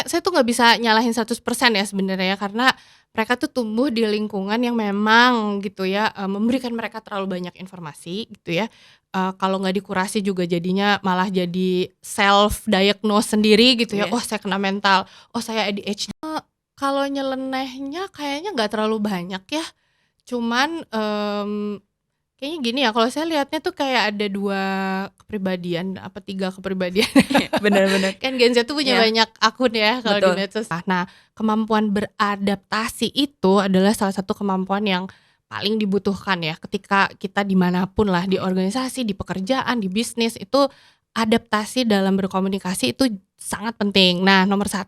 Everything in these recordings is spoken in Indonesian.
saya tuh nggak bisa nyalahin 100% ya sebenarnya, karena mereka tuh tumbuh di lingkungan yang memang gitu ya, memberikan mereka terlalu banyak informasi gitu ya. Kalau nggak dikurasi juga jadinya malah jadi self diagnose sendiri gitu ya, Iya. "Oh saya kena mental, oh saya ADHD." Kalau nyelenehnya kayaknya nggak terlalu banyak ya, cuman, kayaknya gini ya, kalau saya lihatnya tuh kayak ada 2 kepribadian, apa 3 kepribadian. Bener bener. Kan Gen Z tuh punya Iya, banyak akun ya kalau di betul. medsos. Nah, kemampuan beradaptasi itu adalah salah satu kemampuan yang paling dibutuhkan ya ketika kita dimanapun lah, di organisasi, di pekerjaan, di bisnis, itu adaptasi dalam berkomunikasi itu sangat penting. Nah, nomor 1.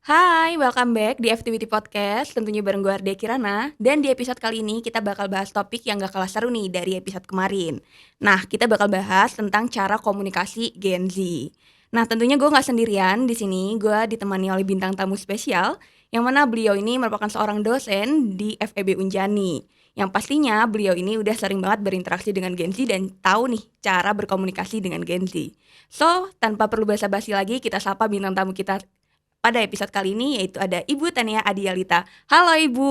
Hai, welcome back di FTWT Podcast, tentunya bareng gue Ardia Kirana. Dan di episode kali ini kita bakal bahas topik yang gak kalah seru nih dari episode kemarin. Nah, kita bakal bahas tentang cara komunikasi Gen Z. Nah, tentunya gue gak sendirian di sini. Gue ditemani oleh bintang tamu spesial, yang mana beliau ini merupakan seorang dosen di FEB Unjani. Yang pastinya beliau ini udah sering banget berinteraksi dengan Gen Z dan tahu nih cara berkomunikasi dengan Gen Z. So, tanpa perlu basa-basi lagi, kita sapa bintang tamu kita pada episode kali ini, yaitu ada Ibu Tania Adialita. Halo Ibu.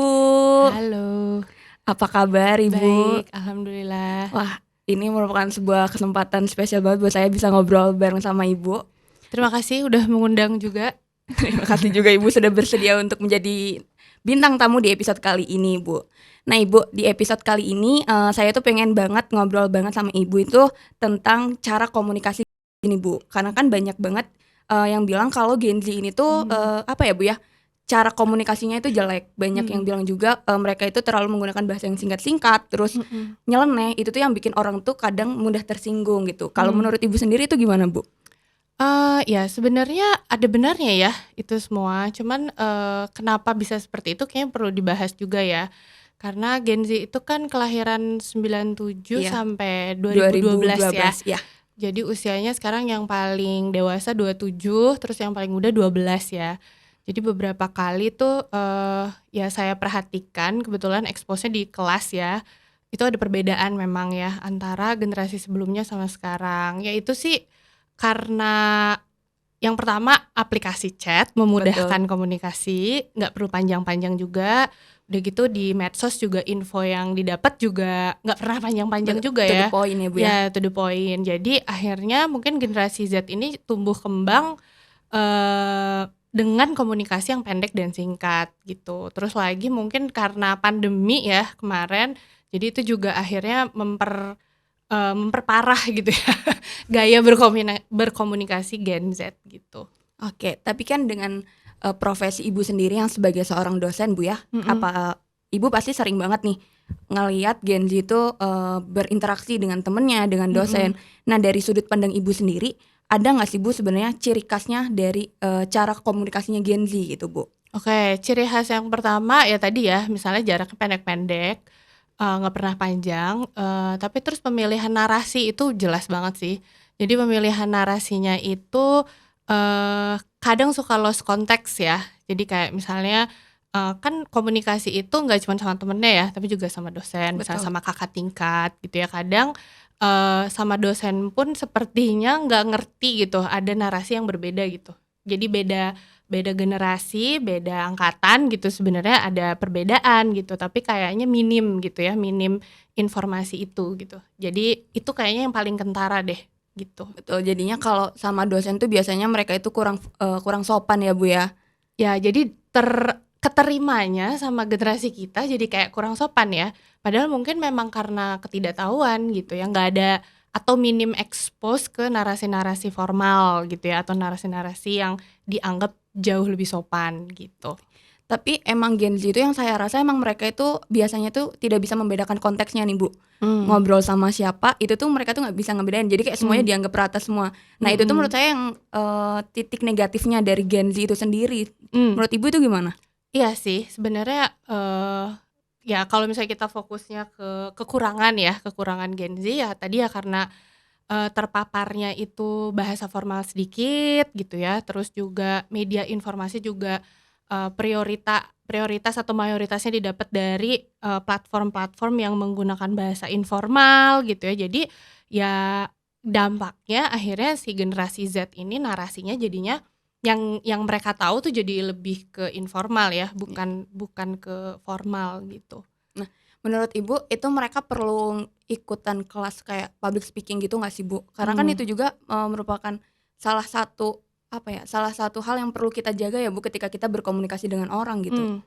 Halo. Apa kabar Ibu? Baik, alhamdulillah. Wah, ini merupakan sebuah kesempatan spesial banget buat saya bisa ngobrol bareng sama Ibu. Terima kasih udah mengundang juga. Terima kasih juga Ibu sudah bersedia untuk menjadi bintang tamu di episode kali ini, Bu. Nah Ibu, di episode kali ini saya tuh pengen banget ngobrol banget sama Ibu itu tentang cara komunikasi ini, Bu. Karena kan banyak banget yang bilang kalau Gen Z ini tuh apa ya Bu ya, cara komunikasinya itu jelek. Banyak yang bilang juga mereka itu terlalu menggunakan bahasa yang singkat-singkat, terus nyeleneh. Itu tuh yang bikin orang tuh kadang mudah tersinggung gitu. Kalau menurut Ibu sendiri itu gimana Bu? Ya sebenarnya ada benarnya ya itu semua, cuman, kenapa bisa seperti itu kayaknya perlu dibahas juga ya. Karena Gen Z itu kan kelahiran 97 Iya, sampai 2012 ya. 2012 ya. Jadi usianya sekarang yang paling dewasa 27, terus yang paling muda 12 ya. Jadi beberapa kali tuh, ya saya perhatikan kebetulan expose-nya di kelas ya, itu ada perbedaan memang ya antara generasi sebelumnya sama sekarang. Ya itu sih karena yang pertama aplikasi chat memudahkan komunikasi, nggak perlu panjang-panjang juga. Udah gitu di medsos juga info yang didapat juga nggak pernah panjang-panjang juga To ya. the point ya Bu ya. Ya to the point. Jadi akhirnya mungkin generasi Z ini tumbuh kembang dengan komunikasi yang pendek dan singkat gitu. Terus lagi mungkin karena pandemi ya kemarin, jadi itu juga akhirnya memperparah gitu ya gaya berkomunikasi Gen Z gitu. Oke, tapi kan dengan profesi Ibu sendiri yang sebagai seorang dosen Bu ya, apa Ibu pasti sering banget nih ngelihat Gen Z itu berinteraksi dengan temennya, dengan dosen. Nah dari sudut pandang Ibu sendiri, ada nggak sih Bu sebenarnya ciri khasnya dari cara komunikasinya Gen Z gitu Bu? Oke, ciri khas yang pertama ya tadi ya, misalnya jaraknya pendek-pendek, nggak pernah panjang, tapi terus pemilihan narasi itu jelas banget sih. Jadi pemilihan narasinya itu, kadang suka lost context ya. Jadi kayak misalnya, kan komunikasi itu nggak cuma sama temennya ya, tapi juga sama dosen, misalnya Betul. sama kakak tingkat gitu ya. Kadang, sama dosen pun sepertinya nggak ngerti gitu, ada narasi yang berbeda gitu. Jadi beda generasi, beda angkatan gitu sebenarnya ada perbedaan gitu, tapi kayaknya minim gitu ya, minim informasi itu gitu. Jadi itu kayaknya yang paling kentara deh gitu. Betul, jadinya kalau sama dosen tuh biasanya mereka itu kurang sopan ya Bu ya? Ya jadi keterimanya sama generasi kita jadi kayak kurang sopan ya. Padahal mungkin memang karena ketidaktahuan gitu ya, nggak ada atau minim expose ke narasi-narasi formal gitu ya, atau narasi-narasi yang dianggap jauh lebih sopan gitu. Tapi emang Gen Z itu yang saya rasa emang mereka itu biasanya tuh tidak bisa membedakan konteksnya nih Bu. Ngobrol sama siapa itu tuh mereka tuh nggak bisa ngebedain. Jadi kayak semuanya dianggap rata semua. Nah itu tuh menurut saya yang titik negatifnya dari Gen Z itu sendiri. Menurut Ibu itu gimana? Iya sih sebenarnya, ya kalau misalnya kita fokusnya ke kekurangan Gen Z ya tadi ya karena, terpaparnya itu bahasa formal sedikit gitu ya, terus juga media informasi juga prioritas atau mayoritasnya didapat dari platform-platform yang menggunakan bahasa informal gitu ya. Jadi ya dampaknya akhirnya si generasi Z ini narasinya jadinya yang mereka tahu tuh jadi lebih ke informal ya, bukan ke formal gitu. Nah, menurut Ibu itu mereka perlu ikutan kelas kayak public speaking gitu nggak sih Bu? Karena kan itu juga merupakan salah satu salah satu hal yang perlu kita jaga ya Bu ketika kita berkomunikasi dengan orang gitu.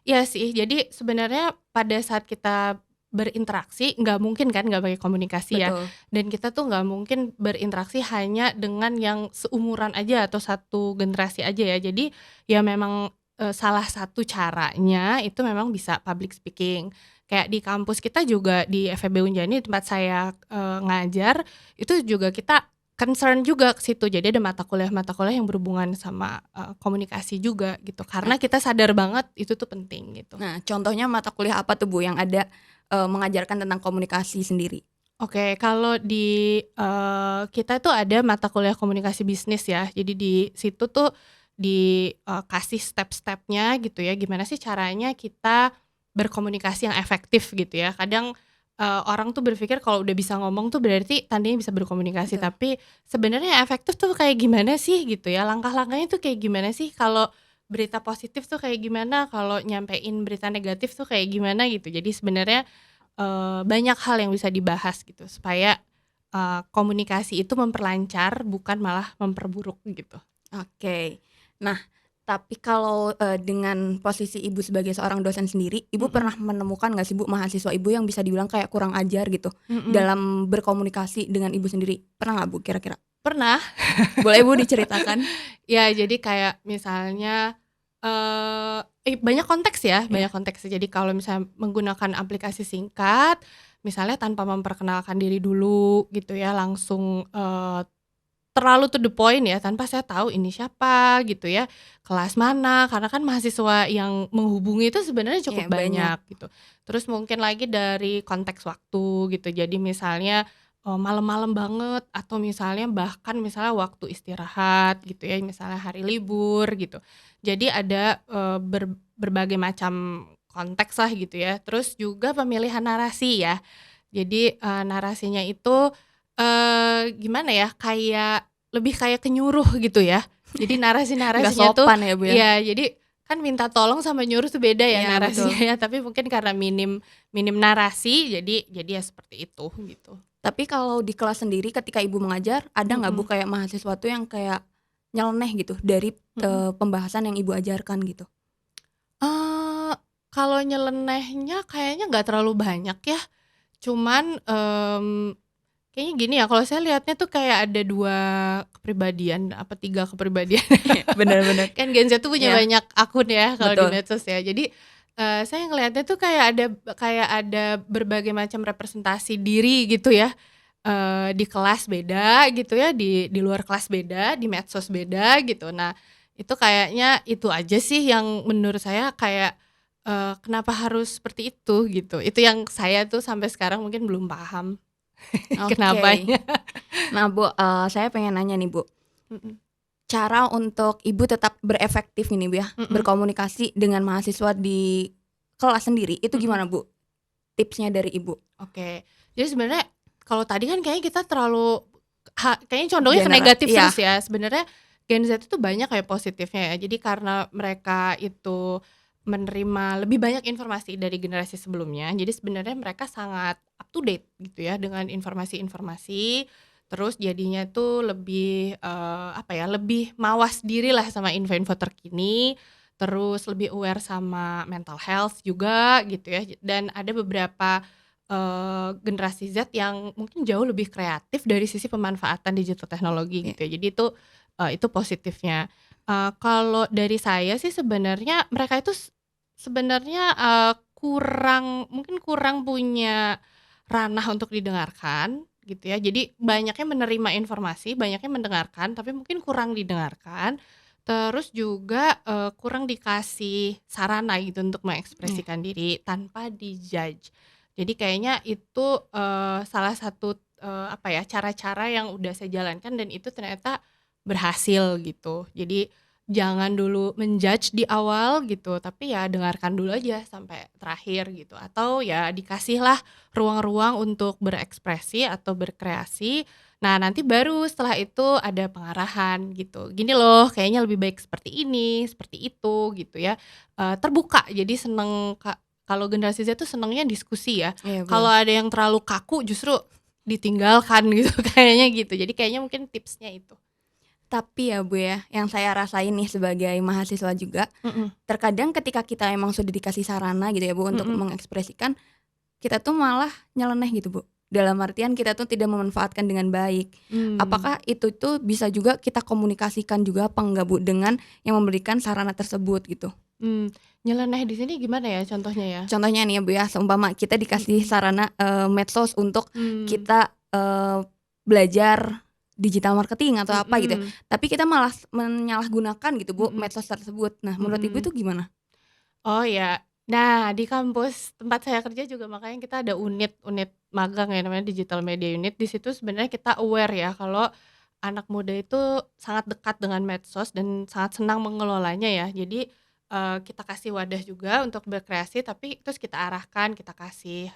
Iya sih, jadi sebenarnya pada saat kita berinteraksi nggak mungkin kan nggak pakai komunikasi ya, Betul. dan kita tuh nggak mungkin berinteraksi hanya dengan yang seumuran aja atau satu generasi aja ya. Jadi ya memang salah satu caranya itu memang bisa public speaking. Kayak di kampus kita juga di FEB Unjani tempat saya ngajar, itu juga kita concern juga ke situ. Jadi ada mata kuliah yang berhubungan sama komunikasi juga gitu. Karena kita sadar banget itu tuh penting gitu. Nah, contohnya mata kuliah apa tuh Bu yang ada mengajarkan tentang komunikasi sendiri? Oke, kalau di kita tuh ada mata kuliah komunikasi bisnis ya. Jadi di situ tuh kasih step-stepnya gitu ya. Gimana sih caranya kita berkomunikasi yang efektif gitu ya. Kadang orang tuh berpikir kalau udah bisa ngomong tuh berarti tandanya bisa berkomunikasi. Betul. Tapi sebenarnya efektif tuh kayak gimana sih gitu ya. Langkah-langkahnya tuh kayak gimana sih, kalau berita positif tuh kayak gimana, kalau nyampein berita negatif tuh kayak gimana gitu. Jadi sebenarnya banyak hal yang bisa dibahas gitu supaya komunikasi itu memperlancar bukan malah memperburuk gitu. Oke. Nah, tapi kalau dengan posisi Ibu sebagai seorang dosen sendiri, Ibu pernah menemukan nggak sih Bu mahasiswa Ibu yang bisa dibilang kayak kurang ajar gitu dalam berkomunikasi dengan Ibu sendiri? Pernah nggak Bu kira-kira? Pernah. Boleh Bu diceritakan? Ya jadi kayak misalnya banyak konteks ya, banyak konteks. Jadi kalau misalnya menggunakan aplikasi singkat, misalnya tanpa memperkenalkan diri dulu gitu ya, langsung terlalu to the point ya, tanpa saya tahu ini siapa gitu ya, kelas mana, karena kan mahasiswa yang menghubungi itu sebenarnya cukup Iya, banyak. banyak gitu. Terus mungkin lagi dari konteks waktu gitu, jadi misalnya malam-malam banget atau misalnya bahkan misalnya waktu istirahat gitu ya, misalnya hari libur gitu. Jadi ada berbagai macam konteks lah gitu ya. Terus juga pemilihan narasi ya. Jadi narasinya itu gimana ya, lebih kayak kenyuruh gitu ya. Jadi Nggak narasi-narasinya tuh sopan ya Bu ya? iya, jadi kan minta tolong sama nyuruh tuh beda ya Iya, narasinya betul. ya, tapi mungkin karena minim narasi jadi ya seperti itu gitu. Tapi kalau di kelas sendiri ketika Ibu mengajar, ada nggak Bu kayak mahasiswa tuh yang kayak nyeleneh gitu dari pembahasan yang Ibu ajarkan gitu? Eee, kalau nyelenehnya kayaknya nggak terlalu banyak ya, cuman kayaknya gini ya, kalau saya lihatnya tuh kayak ada 2 kepribadian, apa 3 kepribadian. Bener bener. Kan Gen Z tuh punya Iya, banyak akun ya kalau di betul. medsos ya. Jadi saya ngelihatnya tuh kayak ada berbagai macam representasi diri gitu ya. Di kelas beda gitu ya, di luar kelas beda, di medsos beda gitu. Nah, itu kayaknya itu aja sih yang menurut saya kayak kenapa harus seperti itu gitu. Itu yang saya tuh sampai sekarang mungkin belum paham Oke. kenapanya. Nah Bu, saya pengen nanya nih Bu, Mhm cara untuk Ibu tetap berefektif ini Bu ya, mhm berkomunikasi dengan mahasiswa di kelas sendiri, itu mhm. gimana Bu? Tipsnya dari Ibu? Oke. Jadi sebenarnya kalau tadi kan kayaknya kita kayaknya condongnya ke negatif Iya, terus ya. Sebenarnya Gen Z itu banyak kayak positifnya ya. Jadi karena mereka itu menerima lebih banyak informasi dari generasi sebelumnya, jadi sebenarnya mereka sangat up to date gitu ya dengan informasi-informasi. Terus jadinya tuh lebih lebih mawas diri lah sama info-info terkini. Terus lebih aware sama mental health juga gitu ya. Dan ada beberapa generasi Z yang mungkin jauh lebih kreatif dari sisi pemanfaatan digital teknologi iya, gitu ya. Jadi itu positifnya. Kalau dari saya sih sebenarnya mereka itu sebenarnya mungkin kurang punya ranah untuk didengarkan gitu ya. Jadi banyaknya menerima informasi, banyaknya mendengarkan, tapi mungkin kurang didengarkan. Terus juga kurang dikasih sarana gitu untuk iya. mengekspresikan diri tanpa di-judge. Jadi kayaknya itu salah satu cara-cara yang udah saya jalankan dan itu ternyata berhasil gitu. Jadi jangan dulu menjudge di awal gitu, tapi ya dengarkan dulu aja sampai terakhir gitu. Atau ya dikasihlah ruang-ruang untuk berekspresi atau berkreasi. Nah, nanti baru setelah itu ada pengarahan gitu. Gini loh, kayaknya lebih baik seperti ini, seperti itu gitu ya. Terbuka, jadi seneng kalau generasi Z tuh senengnya diskusi ya. Iya, Kalau betul. ada yang terlalu kaku justru ditinggalkan gitu kayaknya gitu. Jadi kayaknya mungkin tipsnya itu. Tapi ya Bu ya, yang saya rasain nih sebagai mahasiswa juga, Mhm, terkadang ketika kita emang sudah dikasih sarana gitu ya Bu untuk mhm, mengekspresikan, kita tuh malah nyeleneh gitu Bu. Dalam artian kita tuh tidak memanfaatkan dengan baik. mmm, Apakah itu tuh bisa juga kita komunikasikan juga apa enggak Bu dengan yang memberikan sarana tersebut gitu? mmm, nyeleneh di sini gimana ya contohnya ya? Contohnya nih ya Bu ya, seumpama kita dikasih Mhm, sarana, medsos untuk mmm, kita, belajar digital marketing atau apa gitu ya, mhm, tapi kita malah menyalahgunakan gitu Bu mhm, medsos tersebut. Nah menurut Ibu mhm. itu gimana? Oh ya. Nah, di kampus tempat saya kerja juga makanya kita ada unit magang ya namanya Digital Media Unit. Di situ sebenarnya kita aware ya kalau anak muda itu sangat dekat dengan medsos dan sangat senang mengelolanya ya. Jadi, kita kasih wadah juga untuk berkreasi tapi terus kita arahkan, kita kasih,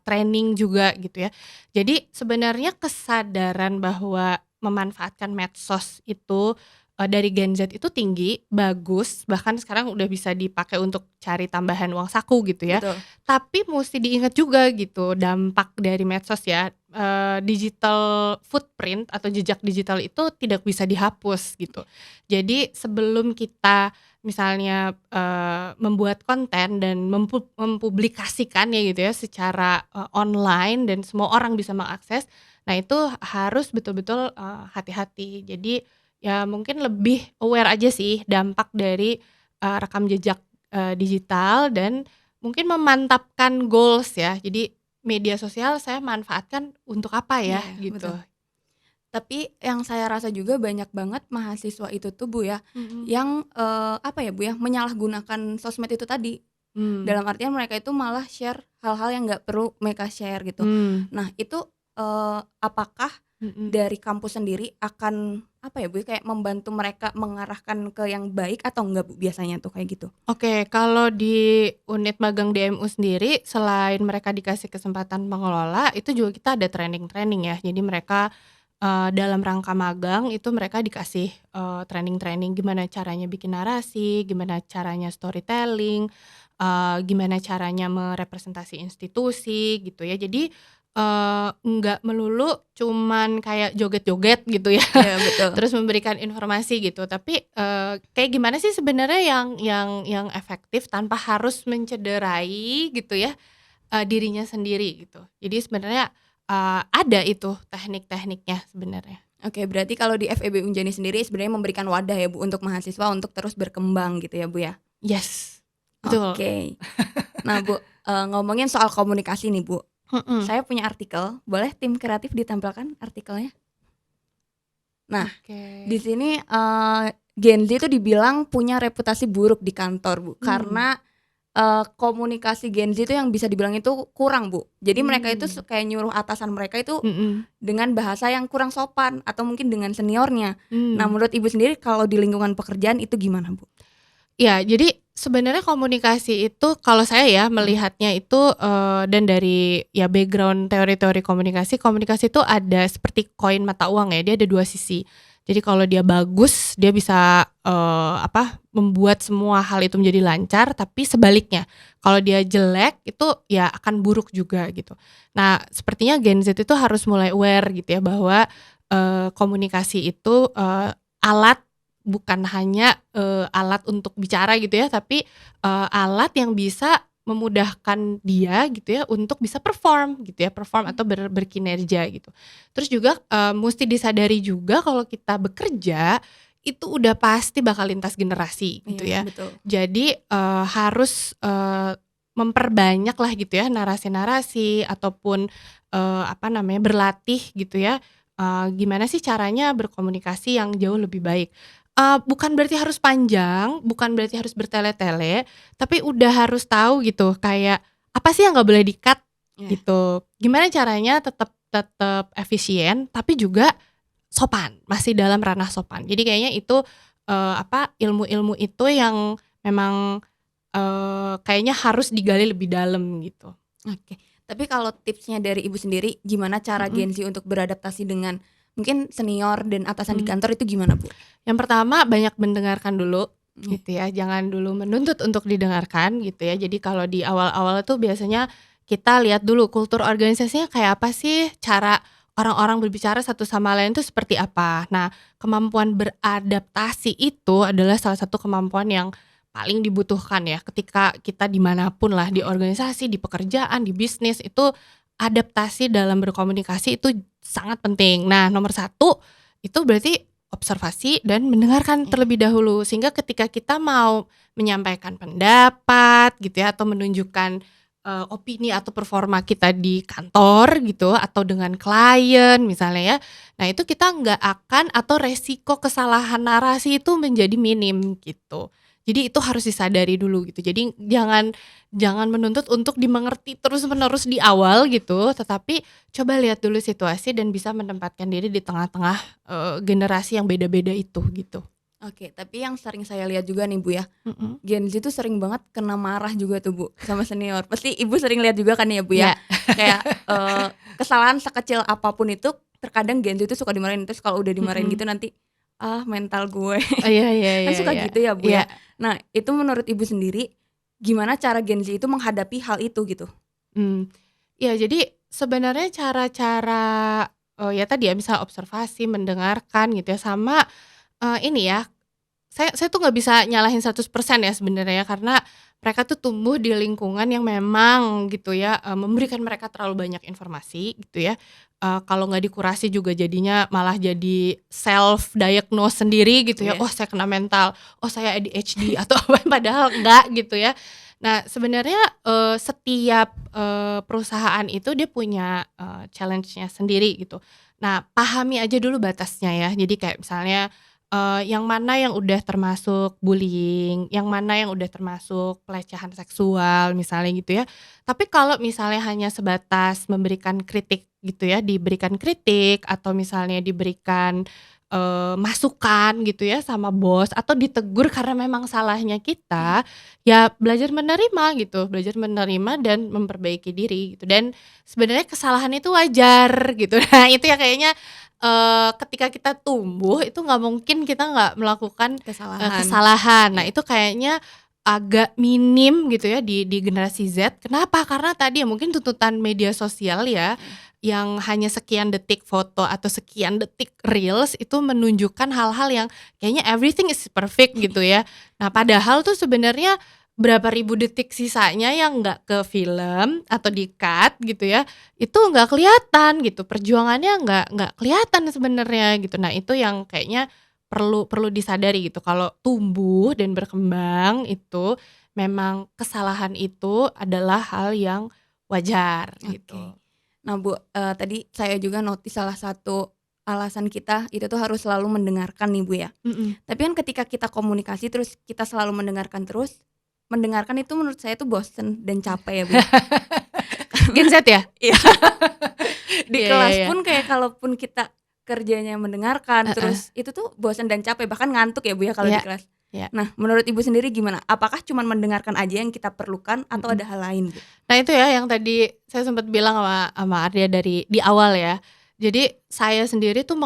training juga gitu ya. Jadi sebenarnya kesadaran bahwa memanfaatkan medsos itu dari Gen Z itu tinggi, bagus, bahkan sekarang udah bisa dipakai untuk cari tambahan uang saku gitu ya. Betul. Tapi musti diingat juga gitu dampak dari medsos ya, digital footprint atau jejak digital itu tidak bisa dihapus gitu. Jadi sebelum kita misalnya, membuat konten dan mempublikasikannya gitu ya secara, online dan semua orang bisa mengakses, nah itu harus betul-betul, hati-hati. Jadi ya mungkin lebih aware aja sih dampak dari, rekam jejak, digital dan mungkin memantapkan goals ya. Jadi media sosial saya manfaatkan untuk apa ya Iya, gitu. betul. Tapi yang saya rasa juga banyak banget mahasiswa itu tuh Bu ya, Mhm, yang, apa ya Bu ya, menyalahgunakan sosmed itu tadi. mmm, Dalam artian mereka itu malah share hal-hal yang nggak perlu mereka share gitu. mmm, Nah itu, apakah mhm. dari kampus sendiri akan, apa ya Bu ya, kayak membantu mereka mengarahkan ke yang baik atau enggak Bu biasanya tuh kayak gitu? Oke, kalau di unit magang DMU sendiri selain mereka dikasih kesempatan mengelola, itu juga kita ada training-training ya. Jadi mereka, dalam rangka magang itu mereka dikasih, training-training gimana caranya bikin narasi, gimana caranya storytelling, gimana caranya merepresentasi institusi gitu ya. Jadi, enggak melulu cuman kayak joget-joget gitu ya. Iya betul. Terus memberikan informasi gitu, tapi, kayak gimana sih sebenarnya yang efektif tanpa harus mencederai gitu ya, dirinya sendiri gitu. Jadi sebenarnya, ada itu teknik-tekniknya sebenarnya. Oke berarti kalau di FEB Unjani sendiri sebenarnya memberikan wadah ya Bu untuk mahasiswa untuk terus berkembang gitu ya Bu ya? Yes, betul. Oke. Nah Bu, ngomongin soal komunikasi nih Bu, Mhm, saya punya artikel, boleh tim kreatif ditampilkan artikelnya? Nah, oke. di sini, Gen Z itu dibilang punya reputasi buruk di kantor, Bu, Mmm, karena, komunikasi Gen Z itu yang bisa dibilang itu kurang, Bu. Jadi mereka itu mmm, kayak nyuruh atasan mereka itu mhm, dengan bahasa yang kurang sopan atau mungkin dengan seniornya. Nah, mmm. menurut Ibu sendiri kalau di lingkungan pekerjaan itu gimana, Bu? Ya, jadi sebenarnya komunikasi itu kalau saya ya Mhm, melihatnya itu, dan dari ya background teori-teori komunikasi, komunikasi itu ada seperti koin mata uang ya, dia ada 2 sisi. Jadi kalau dia bagus, dia bisa, membuat semua hal itu menjadi lancar, tapi sebaliknya, kalau dia jelek itu ya akan buruk juga gitu. Nah, sepertinya Gen Z itu harus mulai aware gitu ya bahwa, komunikasi itu, alat bukan hanya, alat untuk bicara gitu ya, tapi, alat yang bisa memudahkan dia gitu ya untuk bisa perform gitu ya, perform atau berkinerja gitu. Terus juga, musti disadari juga kalau kita bekerja, itu udah pasti bakal lintas generasi gitu iya ya. betul. Jadi, harus, memperbanyaklah gitu ya narasi-narasi ataupun, berlatih gitu ya, gimana sih caranya berkomunikasi yang jauh lebih baik. Bukan berarti harus panjang, bukan berarti harus bertele-tele, tapi udah harus tahu gitu kayak, apa sih yang nggak boleh di-cut Iya. gitu. Gimana caranya tetap tetap efisien, tapi juga sopan, masih dalam ranah sopan. Jadi kayaknya itu, ilmu-ilmu itu yang memang kayaknya harus digali lebih dalam gitu. Oke. Tapi kalau tipsnya dari Ibu sendiri, gimana cara Mhm. Gen Z untuk beradaptasi dengan mungkin senior dan atasan di Mmm. kantor itu gimana, Bu? Yang pertama banyak mendengarkan dulu Mmm. gitu ya, jangan dulu menuntut untuk didengarkan gitu ya. Jadi kalau di awal-awal tuh biasanya kita lihat dulu kultur organisasinya kayak apa sih, cara orang-orang berbicara satu sama lain itu seperti apa. Nah, kemampuan beradaptasi itu adalah salah satu kemampuan yang paling dibutuhkan ya ketika kita dimanapun lah, di organisasi, di pekerjaan, di bisnis, itu adaptasi dalam berkomunikasi itu sangat penting. Nah, nomor satu itu berarti observasi dan mendengarkan Iya. terlebih dahulu, sehingga ketika kita mau menyampaikan pendapat gitu ya, atau menunjukkan opini atau performa kita di kantor gitu atau dengan klien misalnya ya. Nah, itu kita nggak akan, atau resiko kesalahan narasi itu menjadi minim gitu. Jadi itu harus disadari dulu gitu. Jadi jangan jangan menuntut untuk dimengerti terus-menerus di awal gitu, tetapi coba lihat dulu situasi dan bisa menempatkan diri di tengah-tengah generasi yang beda-beda itu gitu. Oke, tapi yang sering saya lihat juga nih, Bu, ya, Mhm. Gen Z tuh sering banget kena marah juga tuh, Bu, sama senior. Pasti Ibu sering lihat juga kan ya, Bu, ya? Iya. Kayak, kesalahan sekecil apapun itu terkadang Gen Z itu suka dimarahin, terus kalau udah dimarahin Mhm. gitu nanti, "Ah, mental gue." Oh, iya iya Kan iya suka iya. gitu ya, Bu, Iya. ya? Nah, itu menurut Ibu sendiri, gimana cara Gen Z itu menghadapi hal itu gitu? Mmm. Iya, jadi sebenarnya cara-cara, ya tadi ya, misal observasi, mendengarkan gitu ya, sama, ini ya, saya tuh nggak bisa nyalahin 100% ya sebenarnya, karena mereka tuh tumbuh di lingkungan yang memang gitu ya, memberikan mereka terlalu banyak informasi gitu ya. Kalau nggak dikurasi juga jadinya malah jadi self diagnose sendiri gitu ya, Iya. "Oh, saya kena mental, oh saya ADHD," atau apa, padahal enggak gitu ya. Nah, sebenarnya, setiap, perusahaan itu dia punya, challenge-nya sendiri gitu. Nah, pahami aja dulu batasnya ya. Jadi kayak misalnya, yang mana yang udah termasuk bullying, yang mana yang udah termasuk pelecehan seksual misalnya gitu ya. Tapi kalau misalnya hanya sebatas memberikan kritik gitu ya, diberikan kritik atau misalnya diberikan, masukan gitu ya sama bos, atau ditegur karena memang salahnya kita, ya belajar menerima gitu, belajar menerima dan memperbaiki diri gitu. Dan sebenarnya kesalahan itu wajar gitu. Nah, itu ya kayaknya ketika kita tumbuh itu nggak mungkin kita nggak melakukan, Kesalahan. kesalahan. Nah, Iya. itu kayaknya agak minim gitu ya di generasi Z. Kenapa? Karena tadi ya mungkin tuntutan media sosial ya, Heeh. yang hanya sekian detik foto atau sekian detik reels itu menunjukkan hal-hal yang kayaknya everything is perfect gitu ya. Nah, padahal tuh sebenarnya berapa ribu detik sisanya yang nggak ke film atau di-cut gitu ya, itu nggak kelihatan gitu, perjuangannya nggak kelihatan sebenarnya gitu. Nah, itu yang kayaknya perlu perlu disadari gitu, kalau tumbuh dan berkembang itu memang kesalahan itu adalah hal yang wajar Oke. gitu. Nah, Bu, tadi saya juga notice salah satu alasan kita itu tuh harus selalu mendengarkan nih, Bu, ya. Mhm. Tapi kan ketika kita komunikasi terus kita selalu mendengarkan terus, mendengarkan itu menurut saya tuh bosen dan capek ya, Bu, ya. Gen Z ya? Iya, di Iya iya kelas iya. pun kayak kalaupun kita kerjanya mendengarkan Heeh. terus itu tuh bosen dan capek, bahkan ngantuk ya, Bu, ya, kalau di Iya kelas. iya. Nah, menurut Ibu sendiri gimana? Apakah cuman mendengarkan aja yang kita perlukan atau Mhm. ada hal lain, Bu? Nah, itu ya yang tadi saya sempat bilang sama Arya dari di awal ya. Jadi saya sendiri tuh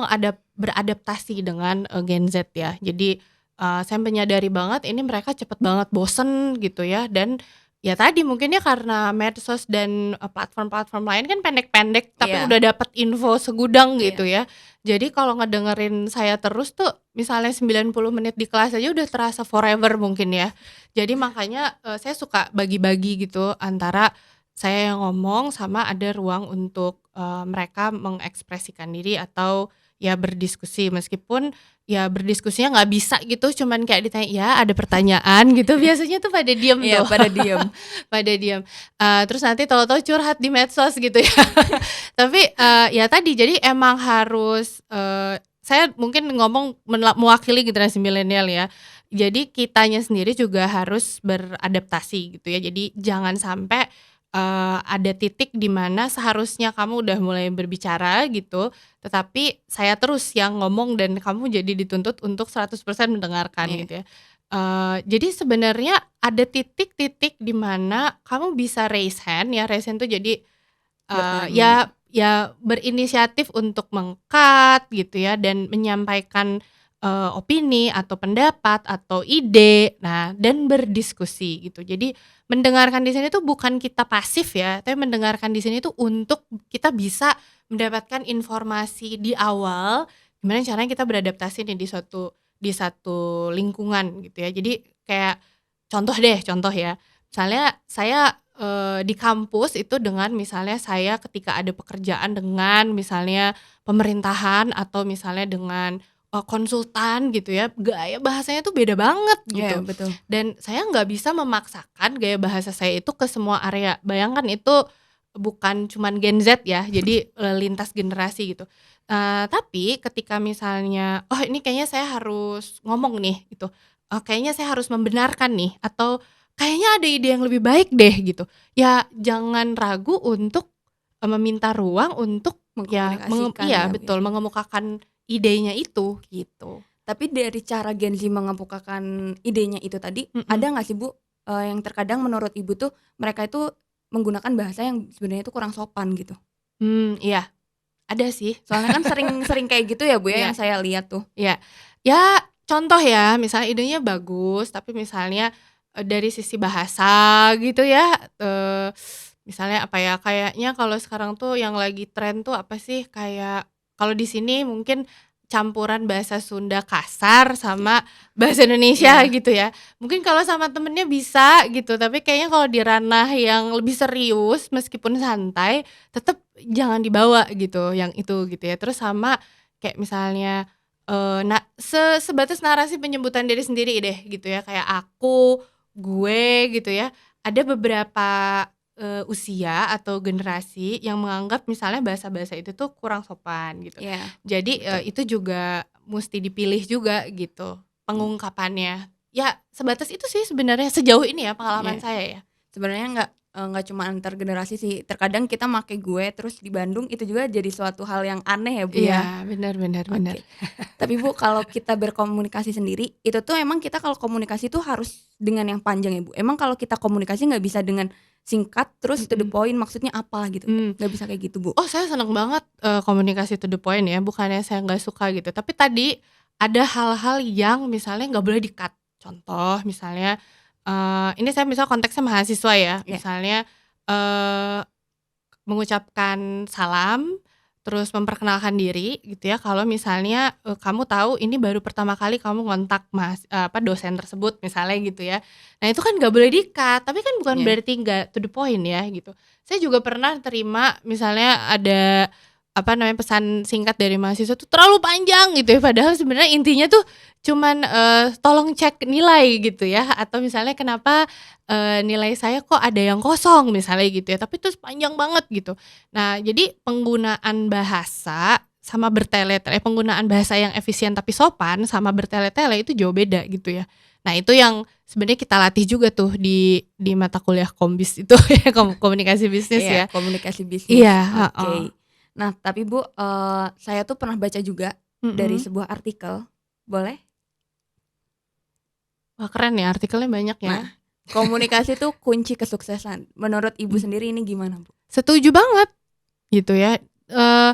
beradaptasi dengan, Gen Z ya. Jadi, saya menyadari banget ini mereka cepet banget bosen gitu ya, dan ya tadi mungkin ya karena medsos dan, platform-platform lain kan pendek-pendek tapi Iya, udah dapet info segudang iya. gitu ya. Jadi kalau ngedengerin saya terus tuh misalnya 90 menit di kelas aja udah terasa forever mungkin ya. Jadi makanya, saya suka bagi-bagi gitu antara saya yang ngomong sama ada ruang untuk, mereka mengekspresikan diri atau ya berdiskusi. Meskipun ya berdiskusinya nggak bisa gitu, cuman kayak ditanya, "Ya ada pertanyaan?" gitu, biasanya tuh pada diem Iya, tuh, pada diem. pada diem. Terus nanti tahu-tahu curhat di medsos gitu ya. Tapi, ya tadi, jadi emang harus, saya mungkin ngomong mewakili generasi milenial ya. Jadi kitanya sendiri juga harus beradaptasi gitu ya. Jadi jangan sampai, ada titik di mana seharusnya kamu udah mulai berbicara gitu, tetapi saya terus yang ngomong dan kamu jadi dituntut untuk 100% mendengarkan Iya. gitu ya. Jadi sebenarnya ada titik-titik di mana kamu bisa raise hand ya, raise hand tuh jadi, Bertanya. ya berinisiatif untuk meng-cut gitu ya dan menyampaikan, opini atau pendapat atau ide, nah dan berdiskusi gitu. Jadi mendengarkan di sini tuh bukan kita pasif ya, tapi mendengarkan di sini tuh untuk kita bisa mendapatkan informasi di awal, gimana caranya kita beradaptasi nih di satu lingkungan gitu ya. Jadi kayak contoh ya, misalnya saya, di kampus itu dengan misalnya saya ketika ada pekerjaan dengan misalnya pemerintahan atau misalnya dengan, konsultan gitu ya, gaya bahasanya tuh beda banget Iya, gitu. betul. Dan saya nggak bisa memaksakan gaya bahasa saya itu ke semua area. Bayangkan itu bukan cuman Gen Z ya, jadi, lintas generasi gitu. Tapi ketika misalnya, "Oh ini kayaknya saya harus ngomong nih," gitu, "kayaknya saya harus membenarkan nih," atau, "Kayaknya ada ide yang lebih baik deh," gitu. Ya jangan ragu untuk, meminta ruang untuk ya Mengkomunikasikan iya ya, Bu, ya. betul, mengemukakan idenya itu, gitu. Tapi dari cara Gen Z mengemukakan idenya itu tadi, Mhm. ada nggak sih Bu, yang terkadang menurut Ibu tuh mereka itu menggunakan bahasa yang sebenarnya itu kurang sopan gitu? Iya, ada sih. Soalnya kan sering sering kayak gitu ya Bu ya Iya. yang saya lihat tuh. Iya. Ya contoh ya, misalnya idenya bagus, tapi misalnya, dari sisi bahasa gitu ya, misalnya apa ya, kayaknya kalau sekarang tuh yang lagi tren tuh apa sih, kayak kalau di sini mungkin campuran bahasa Sunda kasar sama bahasa Indonesia Iya, gitu ya. Mungkin kalau sama temennya bisa gitu, tapi kayaknya kalau di ranah yang lebih serius meskipun santai, tetep jangan dibawa gitu, yang itu gitu ya. Terus sama kayak misalnya sebatas narasi penyebutan diri sendiri deh gitu ya, kayak aku, gue gitu ya. Ada beberapa, usia atau generasi yang menganggap misalnya bahasa-bahasa itu tuh kurang sopan gitu. iya, Jadi, betul. itu juga musti dipilih juga gitu Mmm, pengungkapannya. Ya sebatas itu sih sebenarnya sejauh ini ya pengalaman iya. saya ya. Sebenarnya nggak cuma antar generasi sih, terkadang kita make gue terus di Bandung itu juga jadi suatu hal yang aneh ya Bu Iya, ya. bener bener bener. Oke. Tapi Bu, kalau kita berkomunikasi sendiri, itu tuh emang kita kalau komunikasi tuh harus dengan yang panjang ya Bu? Emang kalau kita komunikasi nggak bisa dengan singkat terus to the Mhm, point maksudnya apa gitu, mmm. nggak bisa kayak gitu Bu? Oh saya seneng banget, komunikasi to the point ya, bukannya saya nggak suka gitu. Tapi tadi, ada hal-hal yang misalnya nggak boleh di-cut. Contoh misalnya, ini saya misal konteksnya mahasiswa ya, Ya, misalnya, eee, mengucapkan salam, terus memperkenalkan diri gitu ya, kalau misalnya, kamu tahu ini baru pertama kali kamu ngontak dosen tersebut misalnya gitu ya. Nah itu kan nggak boleh di-cut, tapi kan bukan ya, berarti nggak to the point ya gitu. Saya juga pernah terima misalnya ada, apa namanya, pesan singkat dari mahasiswa tuh terlalu panjang gitu ya, padahal sebenarnya intinya tuh cuman, tolong cek nilai gitu ya, atau misalnya kenapa, nilai saya kok ada yang kosong misalnya gitu ya, tapi terus panjang banget gitu. Nah jadi penggunaan bahasa sama penggunaan bahasa yang efisien tapi sopan sama bertele-tele itu jauh beda gitu ya. Nah itu yang sebenarnya kita latih juga tuh di mata kuliah Kombis itu ya, komunikasi bisnis iya, ya. komunikasi bisnis, Iya, heeh. oke. Nah, tapi Bu, saya tuh pernah baca juga dari Mhm. sebuah artikel, boleh? Wah keren ya artikelnya banyak ya. Nah, komunikasi tuh kunci kesuksesan. Menurut Ibu Mhm. sendiri ini gimana Bu? Setuju banget gitu ya, eee,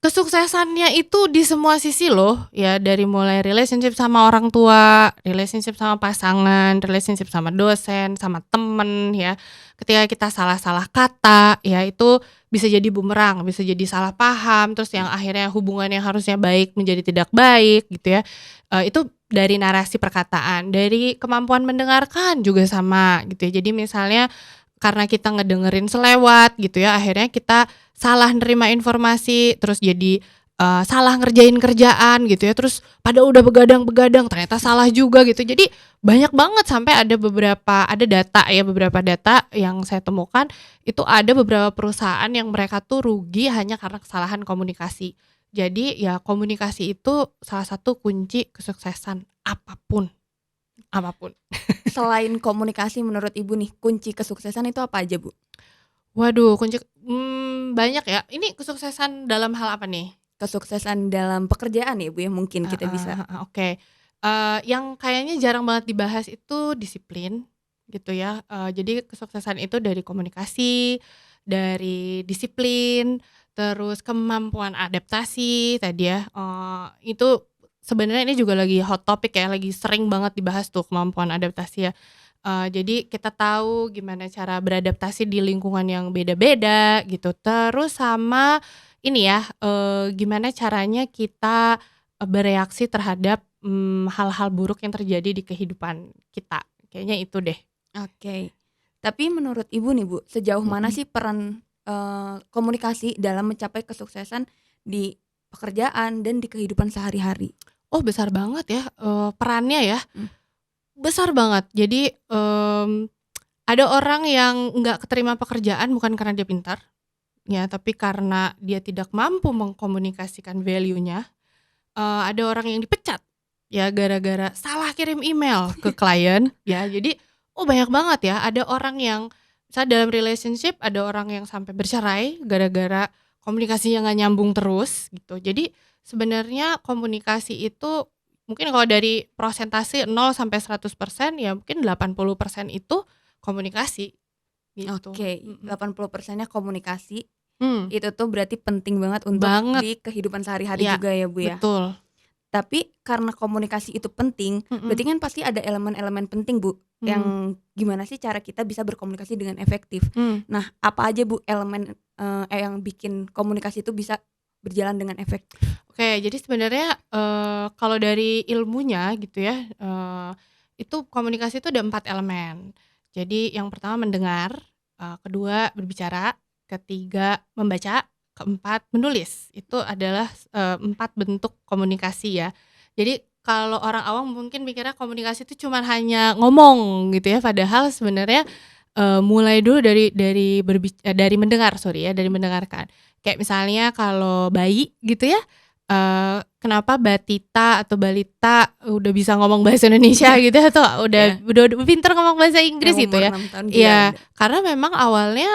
kesuksesannya itu di semua sisi loh ya, dari mulai relationship sama orang tua, relationship sama pasangan, relationship sama dosen, sama temen ya. Ketika kita salah-salah kata ya itu bisa jadi bumerang, bisa jadi salah paham, terus yang akhirnya hubungan yang harusnya baik menjadi tidak baik gitu ya. Itu dari narasi perkataan, dari kemampuan mendengarkan juga sama gitu ya. Jadi misalnya karena kita ngedengerin selewat gitu ya, akhirnya kita salah nerima informasi, terus jadi, salah ngerjain kerjaan gitu ya, terus pada udah begadang-begadang ternyata salah juga gitu. Jadi banyak banget sampai beberapa data yang saya temukan, itu ada beberapa perusahaan yang mereka tuh rugi hanya karena kesalahan komunikasi. Jadi ya komunikasi itu salah satu kunci kesuksesan apapun. apapun. Selain komunikasi menurut Ibu nih, kunci kesuksesan itu apa aja, Bu? Waduh, banyak ya. Ini kesuksesan dalam hal apa nih? Kesuksesan dalam pekerjaan ya, Bu, ya mungkin kita Heeh bisa. heeh, oke. Yang kayaknya jarang banget dibahas itu disiplin, gitu ya. Jadi kesuksesan itu dari komunikasi, dari disiplin, terus kemampuan adaptasi tadi ya, itu sebenarnya ini juga lagi hot topic ya, lagi sering banget dibahas tuh kemampuan adaptasi ya. Jadi kita tahu gimana cara beradaptasi di lingkungan yang beda-beda gitu. Terus sama ini ya, gimana caranya kita, bereaksi terhadap, hal-hal buruk yang terjadi di kehidupan kita. Kayaknya itu deh. Oke. Tapi menurut Ibu nih, Bu, sejauh mana Mhm. sih peran, komunikasi dalam mencapai kesuksesan di pekerjaan dan di kehidupan sehari-hari? Oh besar banget ya, perannya ya, Mmm, besar banget. Jadi, ada orang yang nggak keterima pekerjaan bukan karena dia pintar, ya, tapi karena dia tidak mampu mengkomunikasikan value-nya. Ada orang yang dipecat, ya gara-gara salah kirim email ke klien, ya. Jadi, banyak banget ya, ada orang yang misalnya dalam relationship ada orang yang sampai bercerai gara-gara komunikasinya nggak nyambung terus, gitu. Jadi, sebenarnya komunikasi itu mungkin kalau dari prosentase 0 sampai 100% ya mungkin 80% itu komunikasi, gitu. oke, Mhm. 80%-nya komunikasi, Mmm, itu tuh berarti penting banget untuk banget, di kehidupan sehari-hari iya, juga ya, Bu, ya? betul. Tapi karena komunikasi itu penting, Mhm berarti kan pasti ada elemen-elemen penting, Bu, mhm, yang gimana sih cara kita bisa berkomunikasi dengan efektif. mmm. Nah, apa aja, Bu, elemen, yang bikin komunikasi itu bisa berjalan dengan efektif? Oke, jadi sebenarnya, kalau dari ilmunya gitu ya, itu komunikasi itu ada 4 elemen. Jadi yang pertama mendengar, kedua berbicara, ketiga membaca, keempat menulis. Itu adalah, 4 bentuk komunikasi ya. Jadi kalau orang awam mungkin mikirnya komunikasi itu cuman hanya ngomong gitu ya, padahal sebenarnya, mulai dulu dari mendengar, sorry ya, dari mendengarkan. Kayak misalnya kalau bayi gitu ya, kenapa Batita atau Balita udah bisa ngomong bahasa Indonesia Iya gitu ya, atau iya, udah pinter ngomong bahasa yang Inggris gitu umur ya. 6 tahun juga Iya, ada. karena memang awalnya,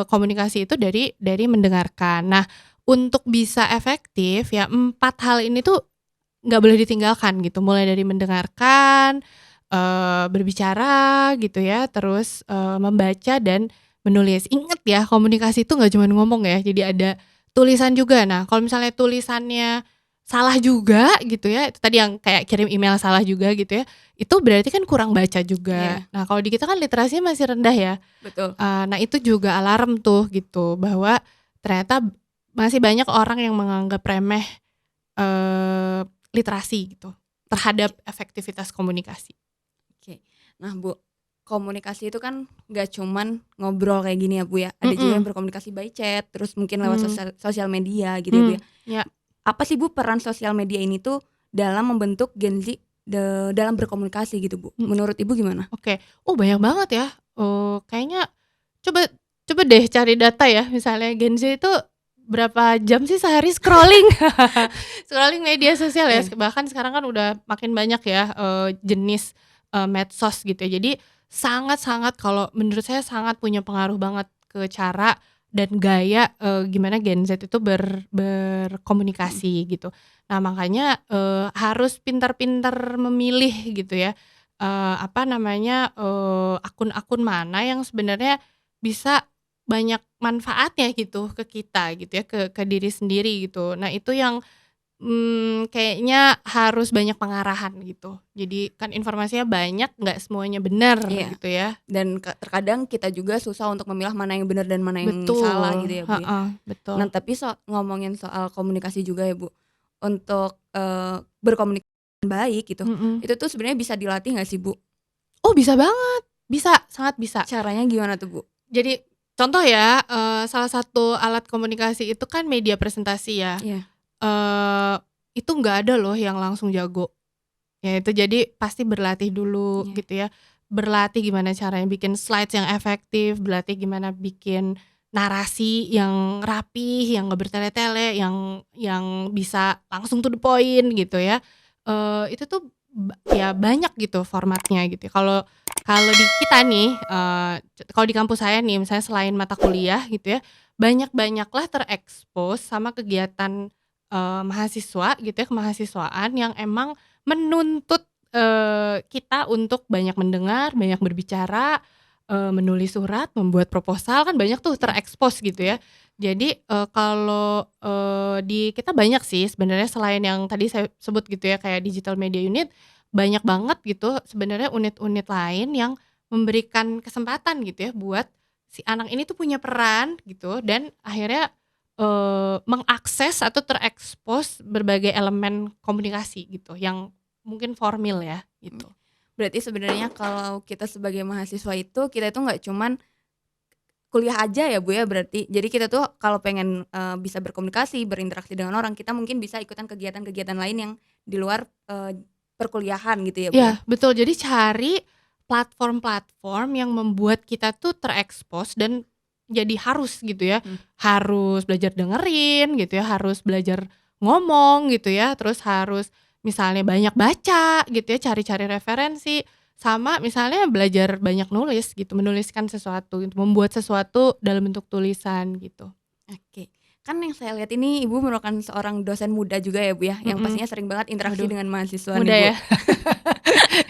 komunikasi itu dari mendengarkan. Nah, untuk bisa efektif ya 4 hal ini tuh nggak boleh ditinggalkan gitu, mulai dari mendengarkan, berbicara gitu ya, terus, membaca dan menulis. Ingat ya, komunikasi itu nggak cuman ngomong ya, jadi ada tulisan juga. Nah, kalau misalnya tulisannya salah juga gitu ya, itu tadi yang kayak kirim email salah juga gitu ya, itu berarti kan kurang baca juga. Iya, Nah, kalau di kita kan literasinya masih rendah ya, betul. nah itu juga alarm tuh gitu, bahwa ternyata masih banyak orang yang menganggap remeh Eee, literasi gitu, terhadap Oke efektivitas komunikasi. oke. Nah, Bu, komunikasi itu kan nggak cuman ngobrol kayak gini ya, Bu, ya. Ada juga yang Mhm, berkomunikasi by chat, terus mungkin lewat mmm, sosial sosial media gitu ya, Bu, ya. ya, Apa sih, Bu, peran sosial media ini tuh dalam membentuk Gen Z dalam berkomunikasi gitu, Bu? mhm, Menurut Ibu gimana? oke. Banyak banget ya, kayaknya coba coba deh cari data ya, misalnya Gen Z itu berapa jam sih sehari scrolling scrolling media sosial ya, Iya, bahkan sekarang kan udah makin banyak ya, jenis, medsos gitu ya. Jadi sangat-sangat kalau menurut saya sangat punya pengaruh banget ke cara dan gaya, gimana Gen Z itu mhm, berkomunikasi gitu. Nah makanya, harus pintar-pintar memilih gitu ya, apa namanya, akun-akun mana yang sebenarnya bisa banyak manfaatnya gitu ke kita gitu ya, ke diri sendiri gitu. Nah itu yang, kayaknya harus banyak pengarahan gitu. Jadi kan informasinya banyak, nggak semuanya benar iya. gitu ya. Dan terkadang kita juga susah untuk memilah mana yang benar dan mana yang salah Betul, gitu ya, Bu, ya. heeh, betul. Nah, tapi ngomongin soal komunikasi juga ya, Bu, untuk, berkomunikasi dengan baik gitu, Mhm. itu tuh sebenarnya bisa dilatih nggak sih, Bu? Oh bisa banget, bisa, sangat bisa. Caranya gimana tuh, Bu? Jadi contoh ya, salah satu alat komunikasi itu kan media presentasi ya, Iya eee, itu nggak ada loh yang langsung jago. Ya itu jadi pasti berlatih dulu iya. gitu ya, berlatih gimana caranya bikin slides yang efektif, berlatih gimana bikin narasi yang rapih, yang nggak bertele-tele, yang bisa langsung to the point gitu ya. Itu tuh ya banyak gitu formatnya gitu ya. Kalau kalau di kita nih, kalau di kampus saya nih misalnya selain mata kuliah gitu ya, banyak-banyaklah terekspos sama kegiatan, mahasiswa gitu ya, kemahasiswaan yang emang menuntut, kita untuk banyak mendengar, banyak berbicara, menulis surat, membuat proposal, kan banyak tuh Iya. terekspos gitu ya. Jadi, kalau, di kita banyak sih sebenarnya selain yang tadi saya sebut gitu ya, kayak digital media unit, banyak banget gitu sebenarnya unit-unit lain yang memberikan kesempatan gitu ya buat si anak ini tuh punya peran gitu dan akhirnya, mengakses atau terekspos berbagai elemen komunikasi gitu yang mungkin formal ya gitu. Berarti sebenarnya kalau kita sebagai mahasiswa kita itu nggak cuman kuliah aja ya Bu ya berarti. Jadi kita tuh kalau pengen, bisa berkomunikasi, berinteraksi dengan orang, kita mungkin bisa ikutan kegiatan-kegiatan lain yang di luar, perkuliahan gitu ya Bu ya? Ya betul, jadi cari platform-platform yang membuat kita tuh terekspos dan jadi harus gitu ya, Mmm. harus belajar dengerin gitu ya, harus belajar ngomong gitu ya, terus harus misalnya banyak baca gitu ya, cari-cari referensi, sama misalnya belajar banyak nulis gitu, menuliskan sesuatu gitu, membuat sesuatu dalam bentuk tulisan gitu. Oke. Kan yang saya lihat ini Ibu merupakan seorang dosen muda juga ya Bu ya, yang Mhm, pastinya sering banget interaksi waduh dengan mahasiswa nih mudah Bu. ya?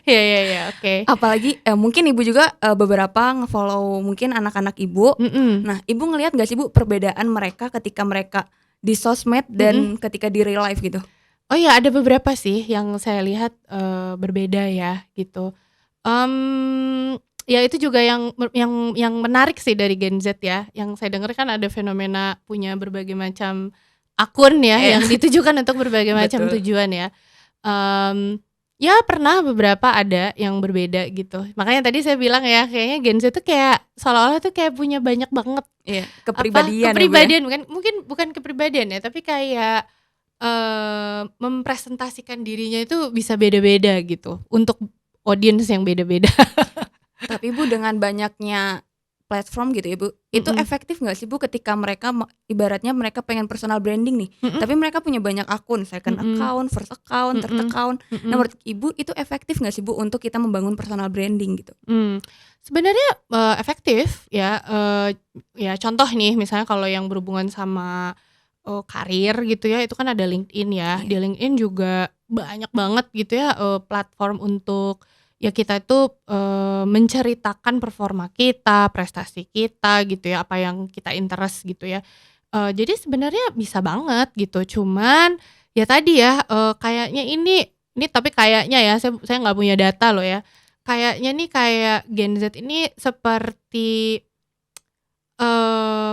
Iya iya iya, oke. Apalagi, mungkin Ibu juga, beberapa nge-follow mungkin anak-anak Ibu. Mhm, Nah, Ibu ngelihat nggak sih Bu perbedaan mereka ketika mereka di sosmed mhm. dan ketika di real life gitu? Oh iya, ada beberapa sih yang saya lihat, berbeda ya gitu. Ya itu juga yang menarik sih dari Gen Z ya, yang saya dengar kan ada fenomena punya berbagai macam akun ya, Iya, yang ditujukan untuk berbagai macam betul. tujuan ya. Mmm, ya pernah beberapa ada yang berbeda gitu. Makanya tadi saya bilang ya, kayaknya Gen Z tuh kayak seolah-olah tuh kayak punya banyak banget Iya, apa, kepribadian ya Bu ya? kepribadian mungkin bukan kepribadian ya, tapi kayak, mempresentasikan dirinya itu bisa beda-beda gitu, untuk audiens yang beda-beda. Tapi Bu dengan banyaknya platform gitu ya Bu, itu Mhm, efektif nggak sih Bu ketika mereka ibaratnya mereka pengen personal branding nih, mhm, tapi mereka punya banyak akun, second mhm, account, first account, third mhm, account. Nah mhm, menurut Ibu itu efektif nggak sih Bu untuk kita membangun personal branding gitu? mmm. Sebenarnya, efektif ya, ya contoh nih misalnya kalau yang berhubungan sama, karir gitu ya, itu kan ada LinkedIn ya. Iya. Di LinkedIn juga banyak banget gitu ya, platform untuk ya kita itu, menceritakan performa kita, prestasi kita gitu ya, apa yang kita interest gitu ya. Jadi sebenarnya bisa banget gitu, cuman ya tadi ya, kayaknya ini tapi kayaknya ya, saya nggak punya data loh ya. Kayaknya nih kayak Gen Z ini seperti,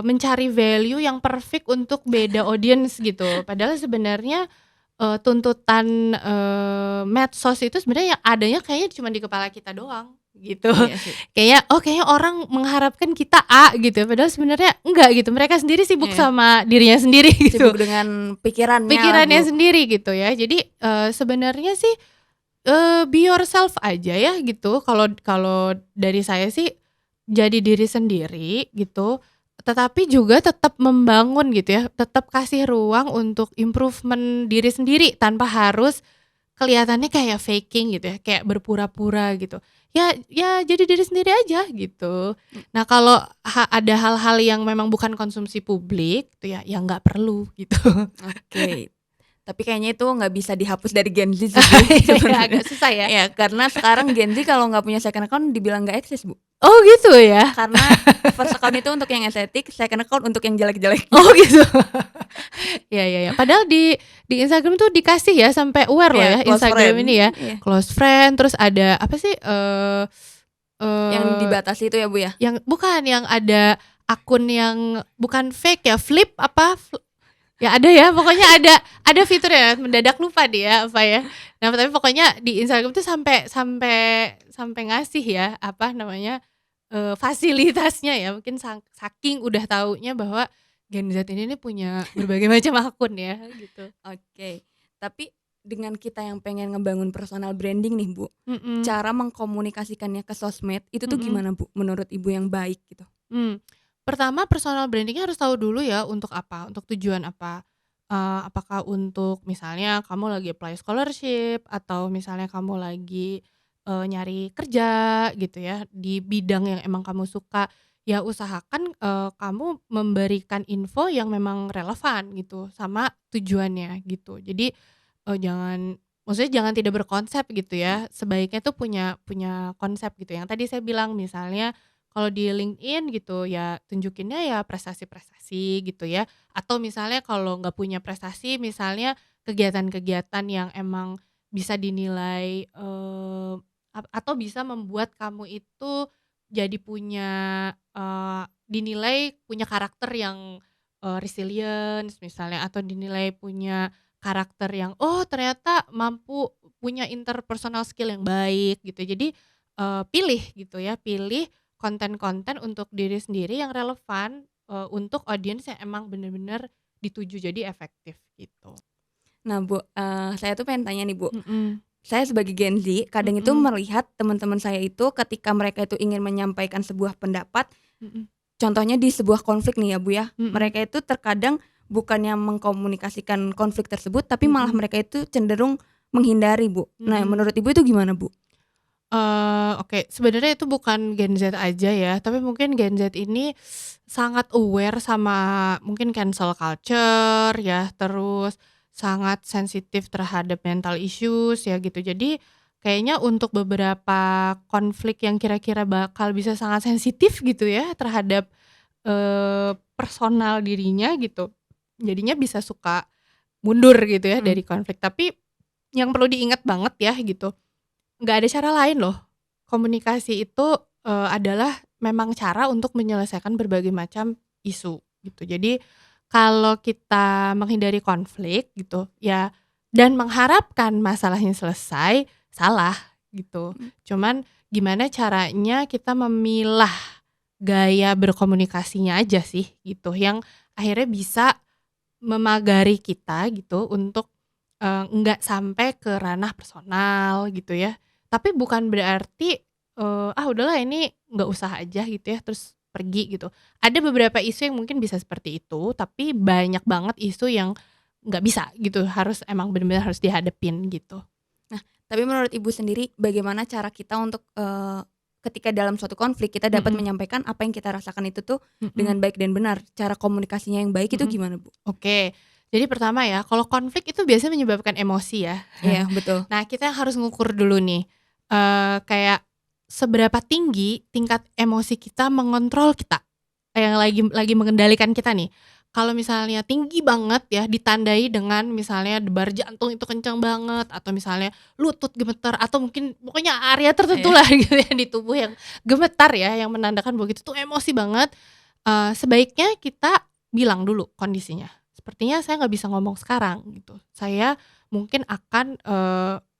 mencari value yang perfect untuk beda audience gitu. Padahal sebenarnya, tuntutan, medsos itu sebenarnya yang adanya kayaknya cuma di kepala kita doang, gitu. Iya sih. Kayaknya, oh kayaknya orang mengharapkan kita A gitu, padahal sebenarnya enggak gitu, mereka sendiri sibuk Iya, sama dirinya sendiri gitu, sibuk dengan pikirannya lah pikirannya Bu. sendiri gitu ya. Jadi, sebenarnya sih be yourself aja ya gitu, kalau kalau dari saya sih, jadi diri sendiri gitu, tetapi juga tetap membangun gitu ya, tetap kasih ruang untuk improvement diri sendiri tanpa harus kelihatannya kayak faking gitu ya, kayak berpura-pura gitu. Ya jadi diri sendiri aja gitu. Nah kalau ada hal-hal yang memang bukan konsumsi publik gitu ya, ya nggak perlu gitu. Oke. Tapi kayaknya itu nggak bisa dihapus dari Gen Z sih Bu, Ya sebenarnya. agak susah ya. Ya karena sekarang Gen Z kalau nggak punya second account dibilang nggak eksis Bu. Oh gitu ya? Karena first account itu untuk yang estetik, second account untuk yang jelek-jelek. Oh gitu. Ya ya ya. Padahal di Instagram tuh dikasih ya sampai aware loh Iya, ya close Instagram friend. ini ya, Iya. close friend, terus ada apa sih, Yang eee, dibatasi itu ya Bu ya? yang bukan, yang ada akun yang bukan fake ya, flip apa, ya ada ya, pokoknya ada fitur ya, mendadak lupa deh ya, apa ya. Nah, tapi pokoknya di Instagram tuh sampai sampai sampai ngasih ya, apa namanya, fasilitasnya ya, mungkin saking udah taunya bahwa Gen Z ini nih punya berbagai macam akun ya, gitu. Oke. Tapi dengan kita yang pengen ngebangun personal branding nih Bu, Mhm, cara mengkomunikasikannya ke sosmed itu tuh mhm, gimana Bu menurut Ibu yang baik gitu? mmm. Pertama personal branding-nya harus tahu dulu ya untuk apa, untuk tujuan apa. apakah untuk misalnya kamu lagi apply scholarship atau misalnya kamu lagi, nyari kerja gitu ya di bidang yang emang kamu suka, ya usahakan, kamu memberikan info yang memang relevan gitu sama tujuannya gitu. Jadi, jangan maksudnya jangan tidak berkonsep gitu ya, sebaiknya tuh punya punya konsep gitu. Yang tadi saya bilang misalnya kalau di LinkedIn gitu ya tunjukinnya ya prestasi-prestasi gitu ya, atau misalnya kalau nggak punya prestasi misalnya kegiatan-kegiatan yang emang bisa dinilai, atau bisa membuat kamu itu jadi punya, dinilai punya karakter yang, resilience misalnya atau dinilai punya karakter yang, oh ternyata mampu punya interpersonal skill yang baik gitu. Jadi, pilih gitu ya, pilih konten-konten untuk diri sendiri yang relevan, untuk audiens yang emang bener-bener dituju jadi efektif gitu. Nah Bu, saya tuh pengen tanya nih Bu, Mhm, saya sebagai Gen Z kadang itu mhm, melihat teman-teman saya itu ketika mereka itu ingin menyampaikan sebuah pendapat, mhm, contohnya di sebuah konflik nih ya Bu ya, mhm, mereka itu terkadang bukannya mengkomunikasikan konflik tersebut, tapi malah mhm, mereka itu cenderung menghindari Bu. Nah mhm. menurut Ibu itu gimana Bu? Oke, sebenarnya itu bukan Gen Z aja ya, tapi mungkin Gen Z ini sangat aware sama mungkin cancel culture ya, terus sangat sensitif terhadap mental issues ya gitu. Jadi kayaknya untuk beberapa konflik yang kira-kira bakal bisa sangat sensitif gitu ya terhadap, personal dirinya gitu, jadinya bisa suka mundur gitu ya Mhm, dari konflik. Tapi yang perlu diingat banget ya gitu, nggak ada cara lain loh. Komunikasi itu, adalah memang cara untuk menyelesaikan berbagai macam isu gitu. Jadi kalau kita menghindari konflik gitu ya dan mengharapkan masalahnya selesai, salah gitu. mhm. Cuman gimana caranya kita memilah gaya berkomunikasinya aja sih gitu, yang akhirnya bisa memagari kita gitu untuk, enggak sampai ke ranah personal gitu ya. Tapi bukan berarti, "Ah udahlah ini nggak usah aja," gitu ya, terus pergi gitu. Ada beberapa isu yang mungkin bisa seperti itu, tapi banyak banget isu yang nggak bisa gitu, harus emang bener-bener harus dihadapin gitu. Nah, tapi menurut Ibu sendiri bagaimana cara kita untuk, ketika dalam suatu konflik kita dapat Mhm, menyampaikan apa yang kita rasakan itu tuh mhm, dengan baik dan benar, cara komunikasinya yang baik itu mhm. gimana Bu? Oke, jadi pertama ya, kalau konflik itu biasanya menyebabkan emosi ya. Iya betul. Nah, kita harus ngukur dulu nih, kayak seberapa tinggi tingkat emosi kita mengontrol kita, yang lagi mengendalikan kita nih. Kalau misalnya tinggi banget ya, ditandai dengan misalnya debar jantung itu kencang banget, atau misalnya lutut gemetar, atau mungkin pokoknya area tertentu Iya. lah gitu ya di tubuh yang gemetar ya, yang menandakan bahwa itu tuh emosi banget, sebaiknya kita bilang dulu kondisinya. "Sepertinya saya nggak bisa ngomong sekarang," gitu. "Saya mungkin akan,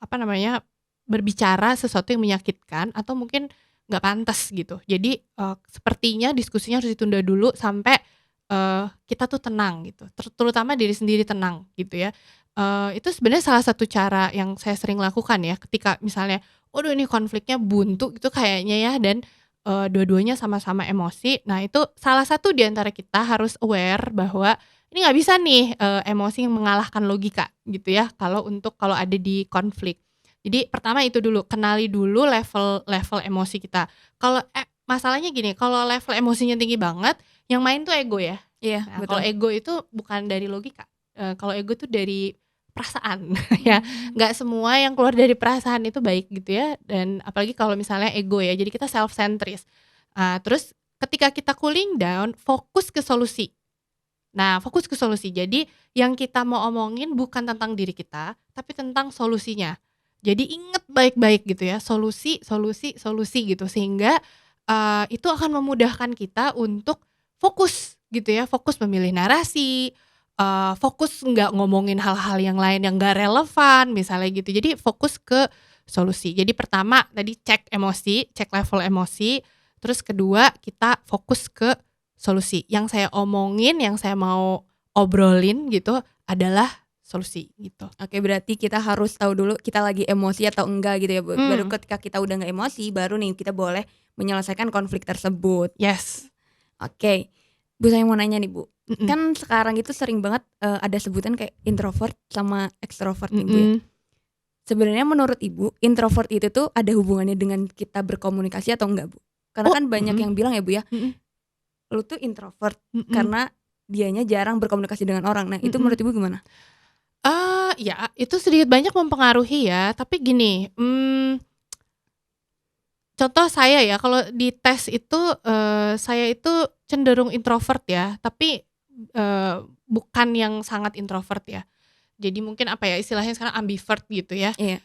apa namanya, berbicara sesuatu yang menyakitkan atau mungkin nggak pantas gitu. Jadi, sepertinya diskusinya harus ditunda dulu sampai, kita tuh tenang gitu, terutama diri sendiri tenang gitu ya. Itu sebenarnya salah satu cara yang saya sering lakukan ya ketika misalnya, waduh ini konfliknya buntu gitu kayaknya ya dan, dua-duanya sama-sama emosi. Nah itu salah satu di antara kita harus aware bahwa ini nggak bisa nih, emosi yang mengalahkan logika gitu ya kalau ada di konflik. Jadi pertama itu dulu, kenali dulu level level emosi kita. Kalau masalahnya gini, kalau level emosinya tinggi banget, yang main tuh ego ya. Iya Nah, kalau betul. ego itu bukan dari logika, kalau ego tuh dari perasaan ya. Mmm, Nggak semua yang keluar dari perasaan itu baik gitu ya, dan apalagi kalau misalnya ego ya, jadi kita self centris. Terus ketika kita cooling down, fokus ke solusi. Nah, fokus ke solusi. Jadi yang kita mau omongin bukan tentang diri kita, tapi tentang solusinya. Jadi inget baik-baik gitu ya, solusi solusi solusi gitu. Sehingga, itu akan memudahkan kita untuk fokus gitu ya, fokus memilih narasi, fokus nggak ngomongin hal-hal yang lain yang nggak relevan misalnya gitu. Jadi fokus ke solusi. Jadi pertama tadi cek emosi, cek level emosi, terus kedua kita fokus ke solusi. Yang saya omongin, yang saya mau obrolin gitu adalah solusi gitu. oke berarti kita harus tahu dulu kita lagi emosi atau enggak gitu ya Bu, baru Mmm, ketika kita udah nggak emosi, baru nih kita boleh menyelesaikan konflik tersebut. yes. Oke. Bu, saya mau nanya nih Bu, Mhm. kan sekarang itu sering banget ada sebutan kayak introvert sama extrovert nih Bu ya. Mhm. Sebenarnya menurut Ibu, introvert itu tuh ada hubungannya dengan kita berkomunikasi atau enggak Bu? Karena Oh, kan banyak mhm yang bilang ya Bu ya, mhm lu tuh introvert mhm karena dianya jarang berkomunikasi dengan orang. Nah itu mhm. menurut Ibu gimana? Ya itu sedikit banyak mempengaruhi ya, tapi gini, contoh saya ya, kalau di tes itu, saya itu cenderung introvert ya, tapi, bukan yang sangat introvert ya. Jadi mungkin apa ya, istilahnya sekarang ambivert gitu ya. Iya.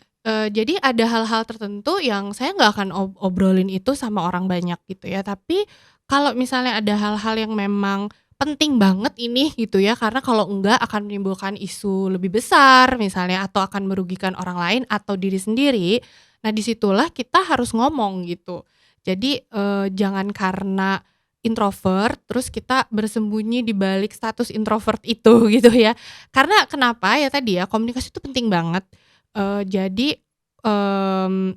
Jadi ada hal-hal tertentu yang saya nggak akan obrolin itu sama orang banyak gitu ya, tapi kalau misalnya ada hal-hal yang memang penting banget ini gitu ya, karena kalau enggak akan menimbulkan isu lebih besar misalnya atau akan merugikan orang lain atau diri sendiri, nah disitulah kita harus ngomong gitu. Jadi, jangan karena introvert terus kita bersembunyi di balik status introvert itu gitu ya. Karena kenapa, ya tadi ya komunikasi itu penting banget. Jadi, mmm,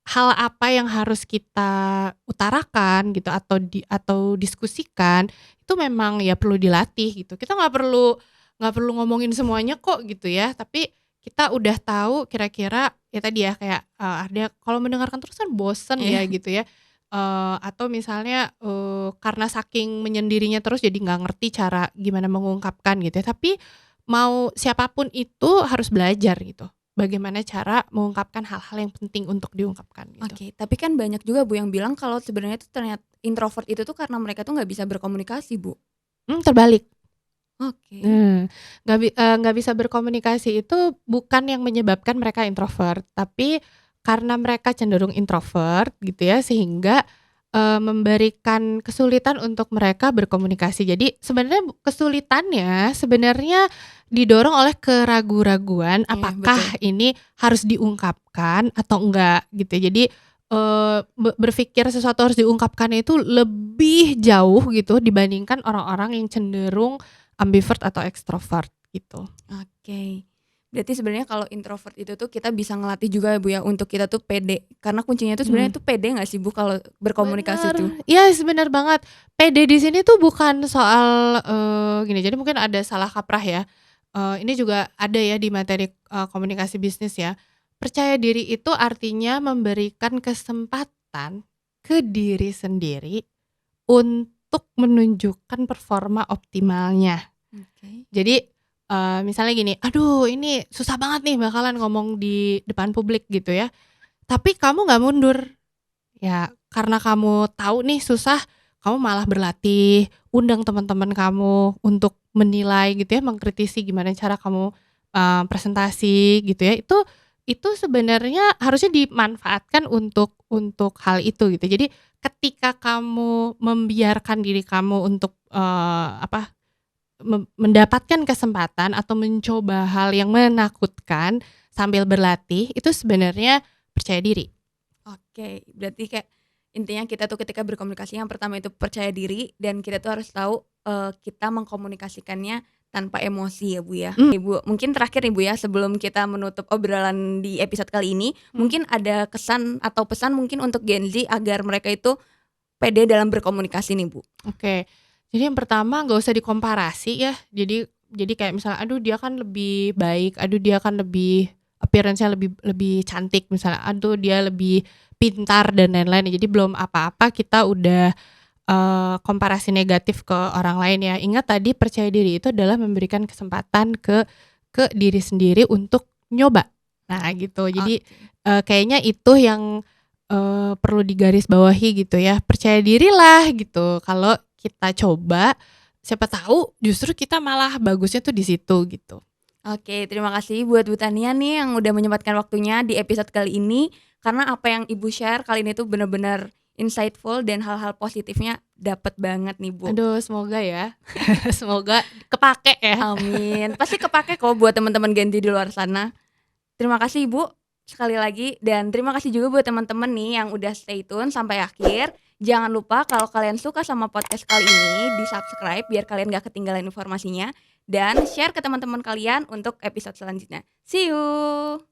hal apa yang harus kita utarakan gitu atau diskusikan, itu memang ya perlu dilatih gitu. Kita nggak perlu ngomongin semuanya kok gitu ya, tapi kita udah tahu kira-kira ya tadi ya kayak, ada kalau mendengarkan terus kan bosen ya Iya. gitu ya, atau misalnya, karena saking menyendirinya terus jadi nggak ngerti cara gimana mengungkapkan gitu ya. Tapi mau siapapun itu harus belajar gitu. Bagaimana cara mengungkapkan hal-hal yang penting untuk diungkapkan gitu. Oke, tapi kan banyak juga Bu yang bilang kalau sebenarnya tuh ternyata introvert itu tuh karena mereka tuh nggak bisa berkomunikasi Bu. Terbalik. Oke. Nggak bisa berkomunikasi itu bukan yang menyebabkan mereka introvert, tapi karena mereka cenderung introvert gitu ya, sehingga, memberikan kesulitan untuk mereka berkomunikasi. Jadi sebenarnya kesulitannya sebenarnya didorong oleh keraguan-raguan Iya betul. apakah ini harus diungkapkan atau enggak gitu ya. Jadi, berpikir sesuatu harus diungkapkan itu lebih jauh gitu dibandingkan orang-orang yang cenderung ambivert atau ekstrovert gitu. Oke. Berarti sebenarnya kalau introvert itu tuh kita bisa ngelatih juga ya Bu ya untuk kita tuh pede. Karena kuncinya itu sebenarnya Mhm. tuh pede nggak sih Bu kalau berkomunikasi Bener, tuh? yes bener banget. Pede di sini tuh bukan soal, gini, jadi mungkin ada salah kaprah ya, ini juga ada ya di materi, komunikasi bisnis ya. Percaya diri itu artinya memberikan kesempatan ke diri sendiri untuk menunjukkan performa optimalnya. Oke. Jadi, misalnya gini, "Aduh ini susah banget nih bakalan ngomong di depan publik," gitu ya, tapi kamu nggak mundur. Ya, karena kamu tahu nih susah, kamu malah berlatih, undang teman-teman kamu untuk menilai gitu ya, mengkritisi gimana cara kamu, presentasi gitu ya. Itu sebenarnya harusnya dimanfaatkan untuk hal itu gitu. Jadi ketika kamu membiarkan diri kamu untuk, mendapatkan kesempatan atau mencoba hal yang menakutkan sambil berlatih, itu sebenarnya percaya diri. Oke, berarti kayak intinya kita tuh ketika berkomunikasi yang pertama itu percaya diri dan kita tuh harus tahu, kita mengkomunikasikannya tanpa emosi ya Bu ya. Mmm, Ibu, mungkin terakhir nih Bu ya sebelum kita menutup obrolan di episode kali ini, mhm. mungkin ada kesan atau pesan mungkin untuk Gen Z agar mereka itu pede dalam berkomunikasi nih Bu? Oke. Jadi yang pertama nggak usah dikomparasi ya. Jadi kayak misalnya, aduh dia kan lebih baik, aduh dia kan lebih appearance-nya lebih lebih cantik misalnya, aduh dia lebih pintar dan lain-lain. Jadi belum apa-apa kita udah, komparasi negatif ke orang lain ya. Ingat tadi percaya diri itu adalah memberikan kesempatan ke diri sendiri untuk nyoba. Nah gitu. Jadi, Oke. kayaknya itu yang perlu digarisbawahi gitu ya, percaya dirilah gitu, kalau kita coba, siapa tahu justru kita malah bagusnya tuh di situ gitu. Oke, terima kasih buat Bu Tania nih yang udah menyempatkan waktunya di episode kali ini. Karena apa yang Ibu share kali ini tuh bener-bener insightful dan hal-hal positifnya dapet banget nih Bu. Aduh semoga ya, semoga kepake ya. Amin. Pasti kepake kok buat teman-teman Gen Z di luar sana. Terima kasih Ibu sekali lagi dan terima kasih juga buat teman-teman nih yang udah stay tune sampai akhir. Jangan lupa kalau kalian suka sama podcast kali ini di-subscribe biar kalian gak ketinggalan informasinya dan share ke teman-teman kalian untuk episode selanjutnya. See you.